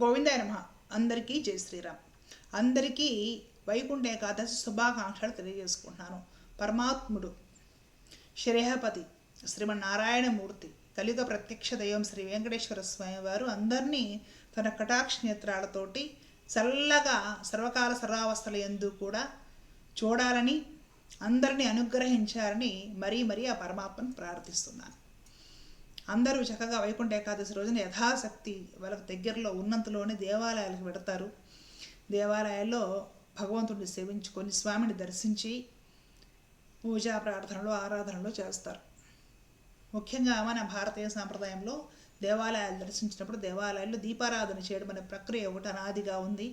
గోవిందాయ నమః. అందరికీ జై శ్రీరామ్. అందరికీ వైకుంఠ ఏకాదశి శుభాకాంక్షలు తెలియజేసుకుంటున్నాను. పరమాత్ముడు శ్రేయపతి శ్రీమన్నారాయణమూర్తి కలియుగ ప్రత్యక్ష దైవం శ్రీ వెంకటేశ్వర స్వామి వారు అందరినీ తన కటాక్ష నేత్రాలతోటి చల్లగా సర్వకాల సర్వావస్థల యందు కూడా చూడాలని, అందరినీ అనుగ్రహించాలని మరీ ఆ పరమాత్మను ప్రార్థిస్తున్నాను. అందరూ చక్కగా వైకుంఠ ఏకాదశి రోజున యథాశక్తి వాళ్ళకి దగ్గరలో ఉన్నంతలోనే దేవాలయాలకు వెడతారు. దేవాలయాల్లో భగవంతుడిని సేవించుకొని స్వామిని దర్శించి పూజా ప్రార్థనలు ఆరాధనలు చేస్తారు. ముఖ్యంగా మన భారతీయ సాంప్రదాయంలో దేవాలయాలు దర్శించినప్పుడు దేవాలయాల్లో దీపారాధన చేయడం అనే ప్రక్రియ ఒకటి అనాదిగా ఉంది.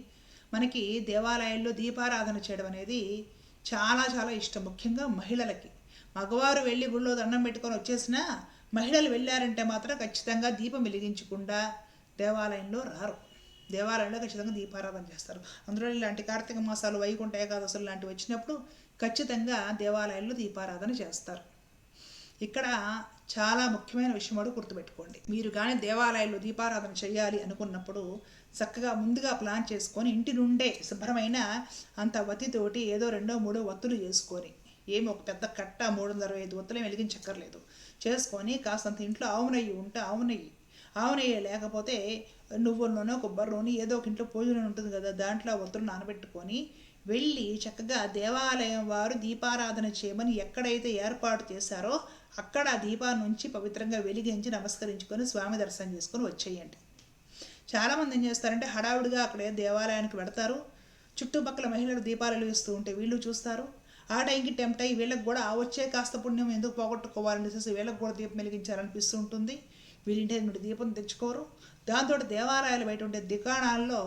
మనకి దేవాలయాల్లో దీపారాధన చేయడం అనేది చాలా చాలా ఇష్టం. ముఖ్యంగా మహిళలకి. మగవారు వెళ్ళి గుళ్ళో దండం పెట్టుకొని వచ్చేసినా మహిళలు వెళ్ళారంటే మాత్రం ఖచ్చితంగా దీపం వెలిగించకుండా దేవాలయంలో రారు. దేవాలయంలో ఖచ్చితంగా దీపారాధన చేస్తారు. అందులో ఇలాంటి కార్తీక మాసాలు, వైకుంఠ ఏకాదశులు లాంటివి వచ్చినప్పుడు ఖచ్చితంగా దేవాలయంలో దీపారాధన చేస్తారు. ఇక్కడ చాలా ముఖ్యమైన విషయం కూడా గుర్తుపెట్టుకోండి. మీరు కానీ దేవాలయంలో దీపారాధన చేయాలి అనుకున్నప్పుడు చక్కగా ముందుగా ప్లాన్ చేసుకొని ఇంటి నుండే శుభ్రమైన అంత వత్తితోటి ఏదో 2-3 వత్తులు చేసుకొని, ఏమి ఒక పెద్ద కట్ట 365 వత్తులే వెలిగించక్కర్లేదు, చేసుకొని కాస్తంత ఇంట్లో ఆవు నెయ్యి ఉంటే ఆవు నెయ్యి లేకపోతే నువ్వుల నూనె, కొబ్బరి నూనె ఏదో ఒక ఇంట్లో పూజ నూనె ఉంటుంది కదా, దాంట్లో వత్తులు నానబెట్టుకొని వెళ్ళి చక్కగా దేవాలయం వారు దీపారాధన చేయమని ఎక్కడైతే ఏర్పాటు చేశారో అక్కడ ఆ దీపాల నుంచి పవిత్రంగా వెలిగించి నమస్కరించుకొని స్వామి దర్శనం చేసుకొని వచ్చేయండి. చాలామంది ఏం చేస్తారంటే హడావుడిగా అక్కడే దేవాలయానికి వెడతారు. చుట్టుపక్కల మహిళలు దీపాలు వెలిగిస్తూ ఉంటే వీళ్ళు చూస్తారు. ఆ టైంకి టెంప్ట్ అయ్యి వీళ్ళకి కూడా ఆ వచ్చే కాస్త పుణ్యం ఎందుకు పోగొట్టుకోవాలని చేసి వీళ్ళకి కూడా దీపం వెలిగించాలనిపిస్తూ ఉంటుంది. వీళ్ళింటి నుండి దీపం తెచ్చుకోరు. దాంతో దేవాలయాలు బయట ఉండే దుకాణాల్లో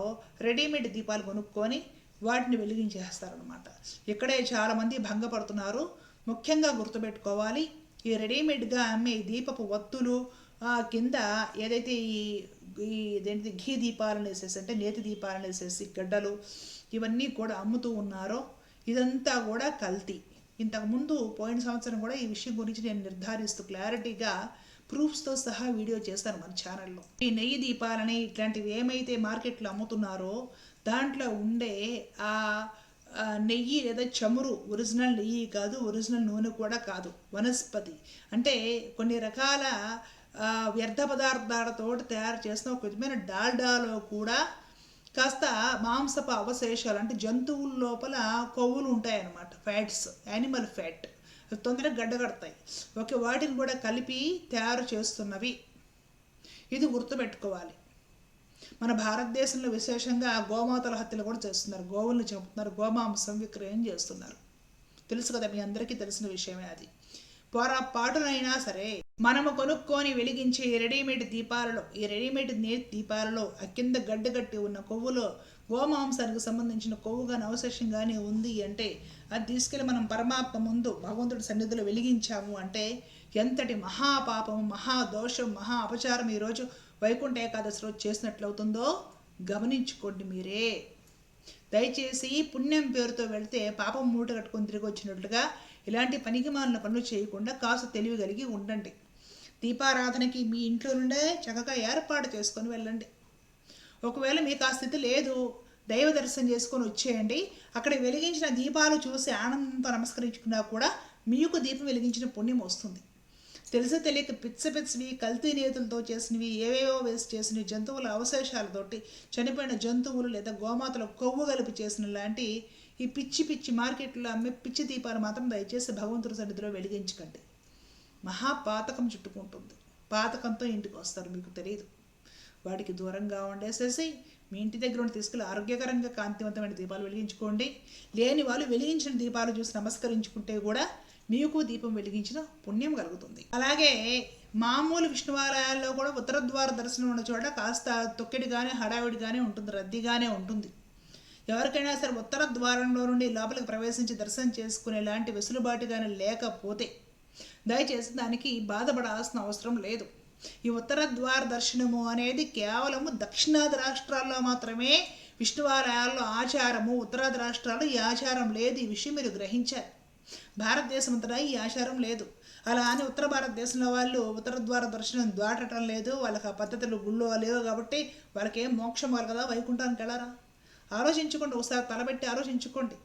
రెడీమేడ్ దీపాలు కొనుక్కొని వాటిని వెలిగించేస్తారనమాట. ఇక్కడే చాలామంది భంగపడుతున్నారు. ముఖ్యంగా గుర్తుపెట్టుకోవాలి, ఈ రెడీమేడ్గా అమ్మే దీపపు వత్తులు కింద ఏదైతే ఇదేంటి ఘీ దీపాలను వేసేసి, అంటే నేతి దీపాలను వేసేసి గడ్డలు ఇవన్నీ కూడా అమ్ముతూ ఉన్నారో ఇదంతా కూడా కల్తీ. ఇంతకుముందు పోయిన సంవత్సరం కూడా ఈ విషయం గురించి నేను నిర్ధారిస్తూ క్లారిటీగా ప్రూఫ్స్తో సహా వీడియో చేస్తాను మన ఛానల్లో. ఈ నెయ్యి దీపాలని ఇట్లాంటివి ఏమైతే మార్కెట్లో అమ్ముతున్నారో దాంట్లో ఉండే ఆ నెయ్యి లేదా చమురు ఒరిజినల్ నెయ్యి కాదు, ఒరిజినల్ నూనె కూడా కాదు, వనస్పతి. అంటే కొన్ని రకాల వ్యర్థ పదార్థాలతో తయారు చేసిన ఒక విధమైన డాల్డాలో కూడా కాస్త మాంసపు అవశేషాలు, అంటే జంతువుల లోపల కొవ్వులు ఉంటాయన్నమాట, ఫ్యాట్స్, యానిమల్ ఫ్యాట్, తొందరగా గడ్డగడతాయి. ఓకే, వాటిని కూడా కలిపి తయారు చేస్తున్నవి. ఇది గుర్తుపెట్టుకోవాలి. మన భారతదేశంలో విశేషంగా గోమాతల హత్యలు కూడా చేస్తున్నారు, గోవుల్ని చంపుతున్నారు, గోమాంసం విక్రయం చేస్తున్నారు. తెలుసు కదా, మీ అందరికీ తెలిసిన విషయమే అది. పొరపాటునైనా సరే మనము కొనుక్కొని వెలిగించే ఈ రెడీమేడ్ దీపాలలో, ఈ రెడీమేడ్ నేతి దీపాలలో ఆ కింద గడ్డగట్టి ఉన్న కొవ్వులో గోమాంసానికి సంబంధించిన కొవ్వుగాని అవశేషంగానే ఉంది అంటే అది తీసుకెళ్ళి మనం పరమాత్మ ముందు భగవంతుడి సన్నిధిలో వెలిగించాము అంటే ఎంతటి మహాపాపము, మహాదోషం, మహా అపచారం ఈరోజు వైకుంఠ ఏకాదశి రోజు చేసినట్లవుతుందో గమనించుకోండి మీరే. దయచేసి పుణ్యం పేరుతో వెళితే పాపం మూట కట్టుకొని తిరిగి వచ్చినట్లుగా ఇలాంటి పనికిమాలిన పనులు చేయకుండా కాస్త తెలివి కలిగి ఉండండి. దీపారాధనకి మీ ఇంట్లో నుండే చక్కగా ఏర్పాటు చేసుకొని వెళ్ళండి. ఒకవేళ మీకు ఆ స్థితి లేదు, దైవ దర్శనం చేసుకొని వచ్చేయండి. అక్కడ వెలిగించిన దీపాలు చూసి ఆనందంతో నమస్కరించుకున్నా కూడా మీకు దీపం వెలిగించిన పుణ్యం వస్తుంది. తెలిసి తెలియక పిచ్చివి కల్తీ నేతులతో చేసినవి, ఏవేవో వేసి చేసినవి, జంతువుల అవశేషాలతోటి చనిపోయిన జంతువులు లేదా గోమాతల కొవ్వు కలిపి చేసిన లాంటి ఈ పిచ్చి మార్కెట్లో అమ్మే పిచ్చి దీపాలు మాత్రం దయచేసి భగవంతుడి సన్నిధిలో వెలిగించకండి. మహాపాతకం చుట్టుకుంటుంది. పాతకంతో ఇంటికి వస్తారు, మీకు తెలియదు. వాటికి దూరంగా ఉండేసేసి మీ ఇంటి దగ్గర ఉండి తీసుకెళ్ళి ఆరోగ్యకరంగా కాంతివంతమైన దీపాలు వెలిగించుకోండి. లేని వాళ్ళు వెలిగించిన దీపాలు చూసి నమస్కరించుకుంటే కూడా మీకు దీపం వెలిగించిన పుణ్యం కలుగుతుంది. అలాగే మామూలు విష్ణువాలయాల్లో కూడా ఉత్తర ద్వార దర్శనం ఉన్న చోట కాస్త తొక్కిడిగానే హడావిడిగానే ఉంటుంది, రద్దీగానే ఉంటుంది. ఎవరికైనా సరే ఉత్తర ద్వారంలో నుండి లోపలికి ప్రవేశించి దర్శనం చేసుకునే లాంటి వెసులుబాటు కానీ లేకపోతే దయచేసి దానికి బాధపడాల్సిన అవసరం లేదు. ఈ ఉత్తర ద్వార దర్శనము అనేది కేవలము దక్షిణాది రాష్ట్రాల్లో మాత్రమే విష్ణువాలయాల్లో ఆచారము. ఉత్తరాది రాష్ట్రాల్లో ఈ ఆచారం లేదు. ఈ విషయం మీరు గ్రహించారు. భారతదేశం అంతటా ఈ ఆచారం లేదు. అలా అని ఉత్తర భారతదేశంలో వాళ్ళు ఉత్తర ద్వార దర్శనం దాటటం లేదు, వాళ్ళకి ఆ పద్ధతులు గుళ్ళు లేవు కాబట్టి వాళ్ళకి ఏం మోక్షం వాళ్ళు కదా, వైకుంఠానికి వెళ్ళరా? ఆలోచించుకోండి, ఒకసారి తలబెట్టి ఆలోచించుకోండి.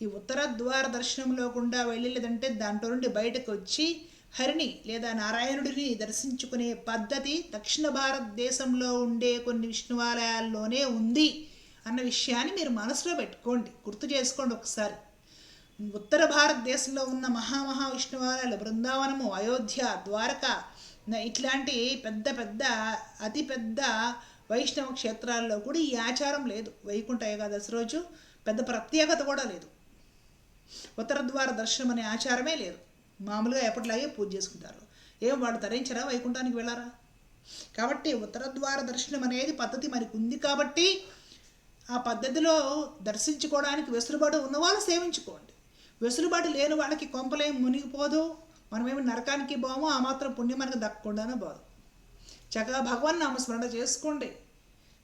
ఈ ఉత్తర ద్వార దర్శనంలో గుండా వెళ్ళలేదంటే దాంట్లో నుండి బయటకు వచ్చి హరిని లేదా నారాయణుడిని దర్శించుకునే పద్ధతి దక్షిణ భారతదేశంలో ఉండే కొన్ని విష్ణువాలయాల్లోనే ఉంది అన్న విషయాన్ని మీరు మనసులో పెట్టుకోండి, గుర్తు చేసుకోండి ఒకసారి. ఉత్తర భారతదేశంలో ఉన్న మహామహా విష్ణువాలయాలు బృందావనము, అయోధ్య, ద్వారక ఇట్లాంటి పెద్ద పెద్ద అతి పెద్ద వైష్ణవ క్షేత్రాల్లో కూడా ఈ ఆచారం లేదు. వైకుంఠ ఏకాదశి రోజు పెద్ద ప్రత్యేకత కూడా లేదు. ఉత్తర ద్వార దర్శనం అనే ఆచారమే లేదు. మామూలుగా ఎప్పటిలాగే పూజ చేసుకుంటారు. ఏం వాళ్ళు తరించరా, వైకుంఠానికి వెళ్ళారా? కాబట్టి ఉత్తర ద్వార దర్శనం అనేది పద్ధతి మనకు ఉంది కాబట్టి ఆ పద్ధతిలో దర్శించుకోవడానికి వెసులుబాటు ఉన్నవాళ్ళు సేవించుకోండి. వెసులుబాటు లేని వాళ్ళకి కొంపలేం మునిగిపోదు, మనమేమి నరకానికి పోము, ఆ మాత్రం పుణ్యం మనకు దక్కకుండానే పోదు. చక్కగా భగవన్ నామస్మరణ చేసుకోండి,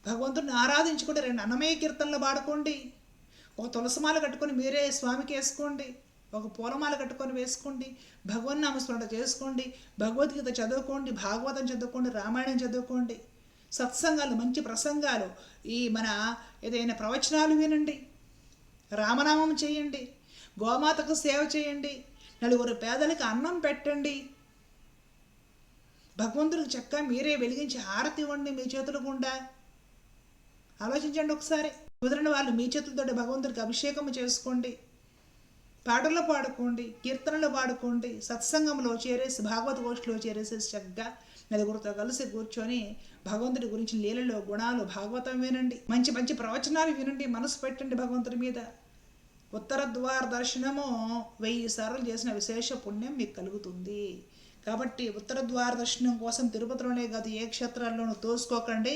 భగవంతుడిని ఆరాధించుకుంటే 2 అన్నమయ్య కీర్తనలు పాడుకోండి, ఒక తులసిమాల కట్టుకొని మీరే స్వామికి వేసుకోండి, ఒక పూలమాల కట్టుకొని వేసుకోండి, భగవన్ నామస్మరణ చేసుకోండి, భగవద్గీత చదువుకోండి, భాగవతం చదువుకోండి, రామాయణం చదువుకోండి, సత్సంగాలు, మంచి ప్రసంగాలు, ఈ మన ఏదైనా ప్రవచనాలు వినండి, రామనామం చేయండి, గోమాతకు సేవ చేయండి, 4 పేదలకు అన్నం పెట్టండి, భగవంతుడికి చక్కగా మీరే వెలిగించి హారతి ఇవ్వండి మీ చేతుల గుండా. ఆలోచించండి ఒకసారి. కుదిరిన వాళ్ళు మీ చేతులతో భగవంతుడికి అభిషేకం చేసుకోండి, పాటలు పాడుకోండి, కీర్తనలు పాడుకోండి, సత్సంగంలో చేరేసి భాగవత గోష్ఠిలో చేరేసేసి చక్కగా 4 కలిసి కూర్చొని భగవంతుడి గురించి లీలలో గుణాలు భాగవతం వినండి, మంచి మంచి ప్రవచనాలు వినండి, మనసు పెట్టండి భగవంతుడి మీద. ఉత్తర ద్వార దర్శనము 1000 సార్లు చేసిన విశేష పుణ్యం మీకు కలుగుతుంది. కాబట్టి ఉత్తర ద్వార దర్శనం కోసం తిరుపతిలోనే కాదు ఏ క్షేత్రాల్లోనూ తోసుకోకండి.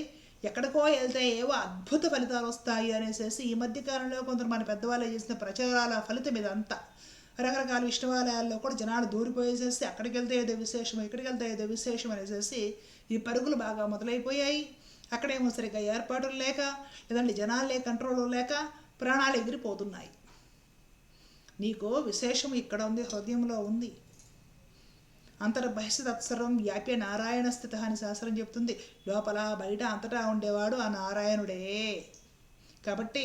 ఎక్కడికో వెళ్తే ఏవో అద్భుత ఫలితాలు వస్తాయి అనేసి ఈ మధ్యకాలంలో కొందరు మన పెద్దవాళ్ళు చేసిన ప్రచారాల ఫలితం ఇదంతా. రకరకాల విష్ణువాలయాల్లో కూడా జనాలు దూరిపోయేసేసి అక్కడికి వెళ్తే ఏదో విశేషం, ఇక్కడికి వెళ్తే ఏదో విశేషం అనేసి ఈ పరుగులు బాగా మొదలైపోయాయి. అక్కడేమో సరిగ్గా ఏర్పాటులు లేక, లేదంటే జనాలే కంట్రోల్ లేక ప్రాణాలు ఎగిరిపోతున్నాయి. నీకు విశేషం ఇక్కడ ఉంది, హృదయంలో ఉంది. అంతర్బహిష్ తత్సర్వం వ్యాప్య నారాయణ స్థిత అని శాస్త్రం చెప్తుంది. లోపల బయట అంతటా ఉండేవాడు ఆ నారాయణుడే. కాబట్టి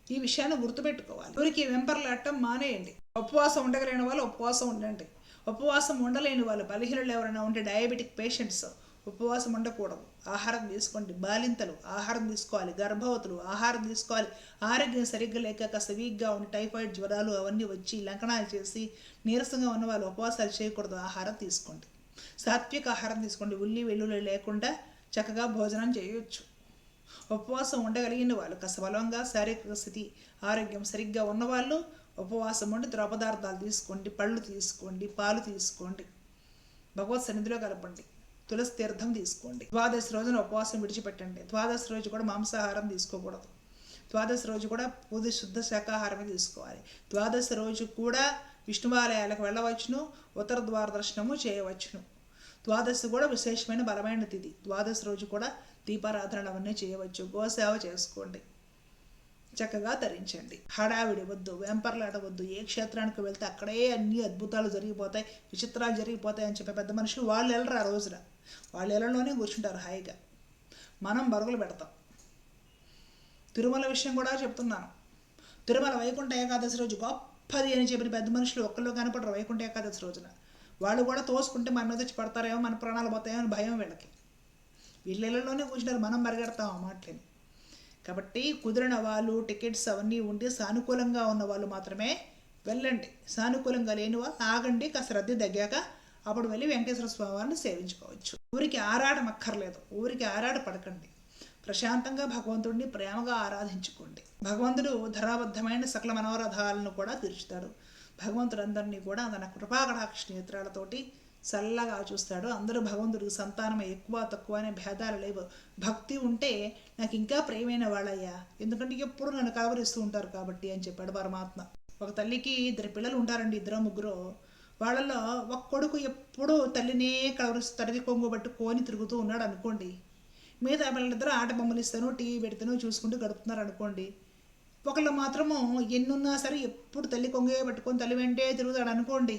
ఈ విషయాన్ని గుర్తుపెట్టుకోవాలి. ఊరికి వెంపర్లాడటం మానేయండి. ఉపవాసం ఉండగలిగిన వాళ్ళు ఉపవాసం ఉండండి. ఉపవాసం ఉండలేని వాళ్ళు, బలహీనలు ఎవరైనా ఉంటే డయాబెటిక్ పేషెంట్స్ ఉపవాసం ఉండకూడదు. ఆహారం తీసుకోండి. బాలింతలు ఆహారం తీసుకోవాలి, గర్భవతులు ఆహారం తీసుకోవాలి. ఆరోగ్యం సరిగ్గా లేక కాస్త వీక్గా ఉండి టైఫాయిడ్ జ్వరాలు అవన్నీ వచ్చి లంకనాలు చేసి నీరసంగా ఉన్న వాళ్ళు ఉపవాసాలు చేయకూడదు. ఆహారం తీసుకోండి, సాత్విక ఆహారం తీసుకోండి. ఉల్లి వెల్లుల్లి లేకుండా చక్కగా భోజనం చేయొచ్చు. ఉపవాసం ఉండగలిగిన వాళ్ళు, కాస్త బలంగా శారీరక స్థితి ఆరోగ్యం సరిగ్గా ఉన్నవాళ్ళు ఉపవాసం ఉండి ద్రవ పదార్థాలు తీసుకోండి, పళ్ళు తీసుకోండి, పాలు తీసుకోండి, భగవత్ సన్నిధిలో కలపండి, తులసి తీర్థం తీసుకోండి. ద్వాదశి రోజున ఉపవాసం విడిచిపెట్టండి. ద్వాదశి రోజు కూడా మాంసాహారం తీసుకోకూడదు. ద్వాదశి రోజు కూడా పూర్తి శుద్ధ శాకాహారమే తీసుకోవాలి. ద్వాదశి రోజు కూడా విష్ణువాలయాలకు వెళ్ళవచ్చును, ఉత్తర ద్వార దర్శనము చేయవచ్చును. ద్వాదశి కూడా విశేషమైన బలమైన తిథి. ద్వాదశి రోజు కూడా దీపారాధనలు అవన్నీ చేయవచ్చు. గోసేవ చేసుకోండి, చక్కగా తరించండి. హడావిడి వద్దు, వెంపర్లాడవద్దు. ఏ క్షేత్రానికి వెళ్తే అక్కడే అన్ని అద్భుతాలు జరిగిపోతాయి, విచిత్రాలు జరిగిపోతాయి అని చెప్పే పెద్ద మనుషులు వాళ్ళు వెళ్ళరు. ఆ రోజున వాళ్ళు ఇళ్ళలోనే కూర్చుంటారు హాయిగా. మనం బరుగులు పెడతాం. తిరుమల విషయం కూడా చెప్తున్నాను. తిరుమల వైకుంఠ ఏకాదశి రోజు గొప్పది అని చెప్పిన పెద్ద మనుషులు ఒక్కళ్ళు కనపడరు వైకుంఠ ఏకాదశి రోజున. వాళ్ళు కూడా తోసుకుంటే మన మీద వచ్చి పడతారేమో, మన ప్రాణాలు పోతాయేమో అని భయం వీళ్ళకి. వీళ్ళ ఇళ్ళలోనే కూర్చుంటారు, మనం పరిగెడతాం ఆ మాటలని. కాబట్టి కుదిరిన వాళ్ళు టికెట్స్ అవన్నీ ఉండి సానుకూలంగా ఉన్న వాళ్ళు మాత్రమే వెళ్ళండి. సానుకూలంగా లేని వాళ్ళు ఆగండి, కాస్త రద్దీ తగ్గాక అప్పుడు వెళ్ళి వెంకటేశ్వర స్వామి వారిని సేవించుకోవచ్చు. ఊరికి ఆరాటం అక్కర్లేదు, ఊరికి ఆరాట పడకండి. ప్రశాంతంగా భగవంతుడిని ప్రేమగా ఆరాధించుకోండి. భగవంతుడు ధరాబద్ధమైన సకల మనోరథాలను కూడా తీర్చుతాడు. భగవంతుడు అందరినీ కూడా తన కృపాకటాక్ష నేత్రాలతోటి చల్లగా చూస్తాడు. అందరూ భగవంతుడికి సంతానం ఎక్కువ తక్కువ అనే భేదాలు లేవు. భక్తి ఉంటే నాకు ఇంకా ప్రియమైన వాళ్ళయ్యా, ఎందుకంటే ఎప్పుడు నన్ను కలవరిస్తూ ఉంటారు కాబట్టి అని చెప్పాడు పరమాత్మ. ఒక తల్లికి 2 పిల్లలు ఉంటారండి, 2 ముగ్గురు. వాళ్ళలో ఒక కొడుకు ఎప్పుడూ తల్లినే కలవరిస్తూ తల్లి కొంగు పట్టుకొని తిరుగుతూ ఉన్నాడు అనుకోండి. మిగతా పిల్లలిద్దరూ ఆట బొమ్మలు ఇస్తాను, టీవీ పెడతాను చూసుకుంటూ గడుపుతున్నారు అనుకోండి. ఒకళ్ళు మాత్రము ఎన్నున్నా సరే ఎప్పుడు తల్లి కొంగే పట్టుకొని తల్లి వెంటే తిరుగుతాడు అనుకోండి.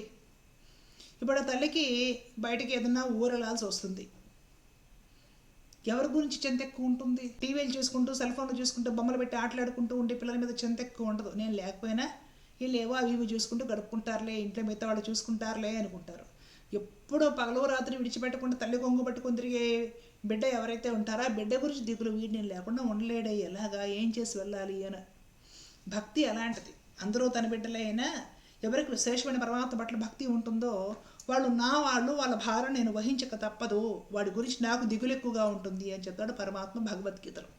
ఇప్పుడు ఆ తల్లికి బయటికి ఏదన్నా ఊరెళ్ళాల్సి వస్తుంది, ఎవరి గురించి చింత ఎక్కువ ఉంటుంది? టీవీలు చూసుకుంటూ, సెల్ ఫోన్లు చూసుకుంటూ, బొమ్మలు పెట్టి ఆటలాడుకుంటూ ఉండే పిల్లల మీద చింత ఎక్కువ ఉండదు. నేను లేకపోయినా వీళ్ళు ఏవో అవి ఇవి చూసుకుంటూ గడుపుకుంటారులే, ఇంట్లో మిగతా వాళ్ళు చూసుకుంటారులే అనుకుంటారు. ఎప్పుడో పగలు రాత్రి విడిచిపెట్టకుండా తల్లి కొంగు పట్టుకొని తిరిగే బిడ్డ ఎవరైతే ఉంటారో ఆ బిడ్డ గురించి దిగులు వీడిని లేకుండా ఉండలేడే, ఎలాగా, ఏం చేసి వెళ్ళాలి అని. భక్తి అలాంటిది. అందరూ తన బిడ్డలే అయినా ఎవరికి విశేషమైన పరమాత్మ పట్ల భక్తి ఉంటుందో వాళ్ళు వాళ్ళ భారం నేను వహించక తప్పదు, వాడి గురించి నాకు దిగులు ఎక్కువగా ఉంటుంది అని చెప్తాడు పరమాత్మ భగవద్గీతలో.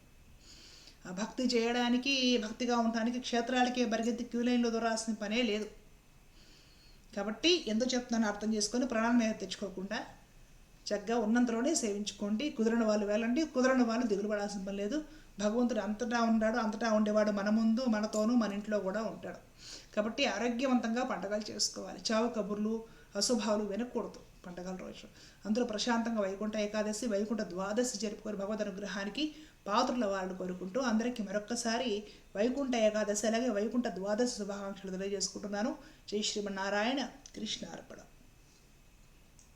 ఆ భక్తి చేయడానికి, భక్తిగా ఉండడానికి క్షేత్రాలకే పరిగెత్తి క్యూ లైన్లో దూరాల్సిన పనే లేదు. కాబట్టి ఎందుకు చెప్తున్నాను అర్థం చేసుకొని ప్రాణాల మీద తెచ్చుకోకుండా చక్కగా ఉన్నంతలోనే సేవించుకోండి. కుదిరిన వాళ్ళు వెళ్ళండి, కుదరని వాళ్ళు దిగులు పడాల్సిన పని లేదు. భగవంతుడు అంతటా ఉన్నాడు, అంతటా ఉండేవాడు మన ముందు, మనతోనూ, మన ఇంట్లో కూడా ఉంటాడు. కాబట్టి ఆరోగ్యవంతంగా పండగలు చేసుకోవాలి. చావు కబుర్లు, అశుభాలు వినకూడదు పండగల రోజు. అందరూ ప్రశాంతంగా వైకుంఠ ఏకాదశి, వైకుంఠ ద్వాదశి జరుపుకొని భగవద్ అనుగ్రహానికి పాత్రుల వాళ్ళు కోరుకుంటూ అందరికీ మరొక్కసారి వైకుంఠ ఏకాదశి అలాగే వైకుంఠ ద్వాదశి శుభాకాంక్షలు తెలియజేసుకుంటున్నాను. జై శ్రీమన్నారాయణ. కృష్ణార్పణ.